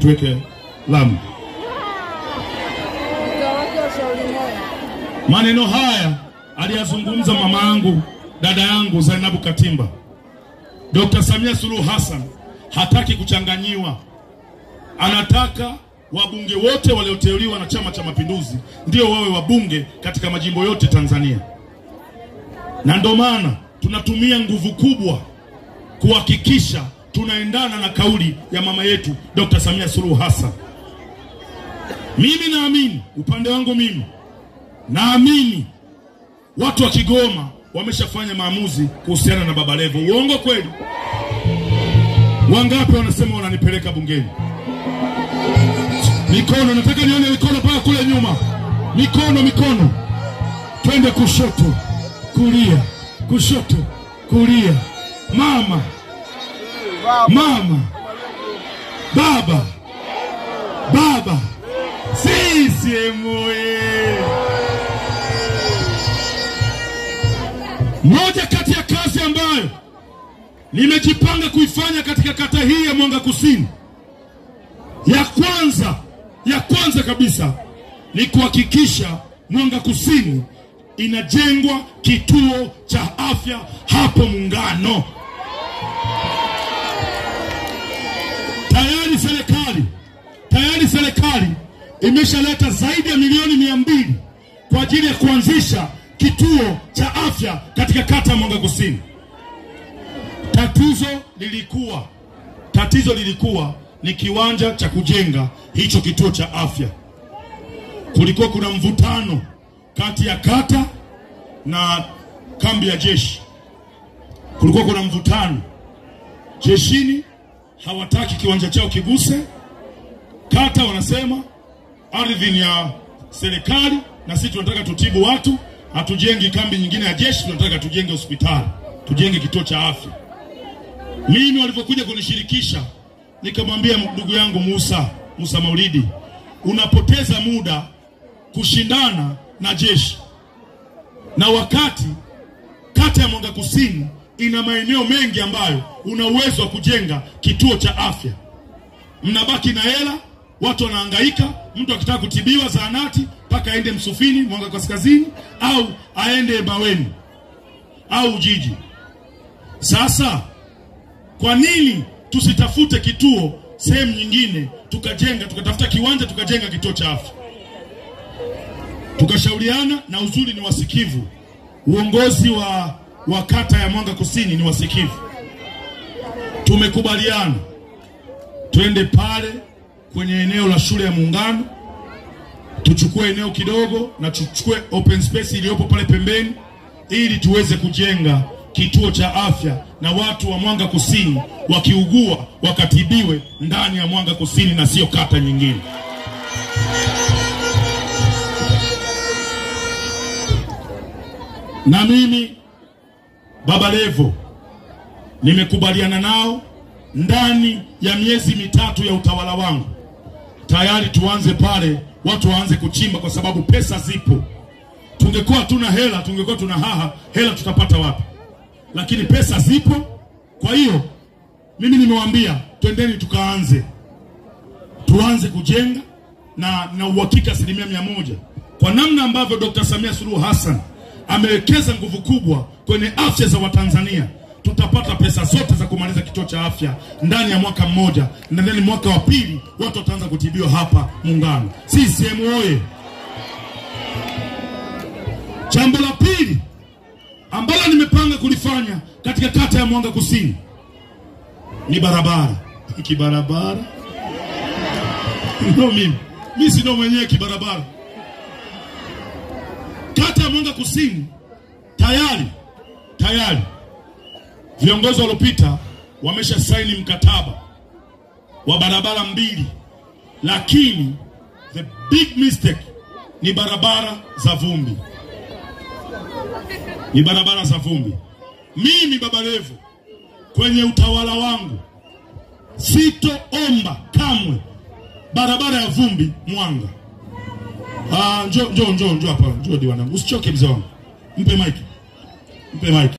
tuweke lami. Maneno haya aliyazungumza mama yangu, dada yangu Zainabu Katimba. Dr. Samia Suluhu Hassan hataki kuchanganyiwa. Anataka wabunge wote walioteuliwa na Chama cha Mapinduzi ndio wawe wabunge katika majimbo yote Tanzania. Na ndio maana tunatumia nguvu kubwa kuhakikisha tunaendana na kauli ya mama yetu Dr. Samia Suluhu Hassan. Mimi naamini, upande wangu mimi naamini watu wa Kigoma wameshafanya maamuzi kuhusiana na Baba Levo. Uongo kweli? Wangapi wanasema wananipeleka bungeni? Mikono, nataka nione mikono paka kule nyuma. Mikono. Twende kushoto, kulia, kushoto, kulia. Mama. Baba. CCM oye! Moja kati ya kazi ambayo nimejipanga kuifanya katika kata hii ya Mwanga Kusini, ya kwanza kabisa ni kuhakikisha Mwanga Kusini inajengwa kituo cha afya hapo Muungano. Tayari serikali imeshaleta zaidi ya milioni 200 kwa ajili ya kuanzisha kituo cha afya katika kata ya Mwanga Kusini. Tatizo lilikuwa ni kiwanja cha kujenga hicho kituo cha afya. Kulikuwa kuna mvutano kati ya kata na kambi ya jeshi. Kulikuwa kuna mvutano. Jeshini hawataki kiwanja chao kiguse. Kata wanasema ardhi ni ya serikali na sisi tunataka tutibu watu, hatujengi kambi nyingine ya jeshi, tunataka tujenge hospitali, tujenge kituo cha afya. Mimi walipokuja kunishirikisha, nikamwambia ndugu yangu Musa Maulidi, unapoteza muda kushindana na jeshi. Na wakati kata ya Mwanga Kusini ina maeneo mengi ambayo una uwezo wa kujenga kituo cha afya. Mnabaki na hela, watu wanahangaika, mtu akitaka kutibiwa zahanati paka aende Msufini, Mwanga Kaskazini, au aende Maweni au Jiji. Sasa kwa nini tusitafute kituo sehemu nyingine, tukatafuta kiwanja tukajenga kituo cha afya? Tukashauriana, na uzuri ni wasikivu. Uongozi wa kata ya Mwanga Kusini ni wasikivu. Tumekubaliana twende pale kwenye eneo la shule ya Muungano, tuchukue eneo kidogo na tuchukue open space iliyopo pale pembeni, ili tuweze kujenga kituo cha afya na watu wa Mwanga Kusini wakiugua wakatibiwe ndani ya Mwanga Kusini na sio kata nyingine. Na mimi Baba Levo nimekubaliana nao, ndani ya miezi 3 ya utawala wangu tayari tuanze pale, watu waanze kuchimba, kwa sababu pesa zipo. Tungekuwa tuna hela, tungekuwa tuna hela tutapata wapi? Lakini pesa zipo. Kwa hiyo mimi nimewaambia twendeni tuanze kujenga, na uhakika 100% kwa namna ambavyo Dr. Samia Suluhu Hassan amewekeza nguvu kubwa kwenye afya za Watanzania, tutapata pesa zote za kumaliza kituo cha afya ndani ya mwaka mmoja, na ndani mwaka wa pili watu wataanza kutibiwa hapa Muungano. CCM oye! Jambo la pili ambalo nimepanga kulifanya katika kata ya Mwanga Kusini ni barabara. Kibarabara no, mimi si ndo mwenyewe kibarabara. Kata ya Mwanga Kusini tayari viongozi waliopita wamesha saini mkataba wa barabara 2, lakini the big mistake ni barabara za vumbi. Mimi Baba Levo kwenye utawala wangu sitoomba kamwe barabara ya vumbi Mwanga. Njoo hapa, njoo diwani wangu. Usichoke mzee wangu. Mpe mic.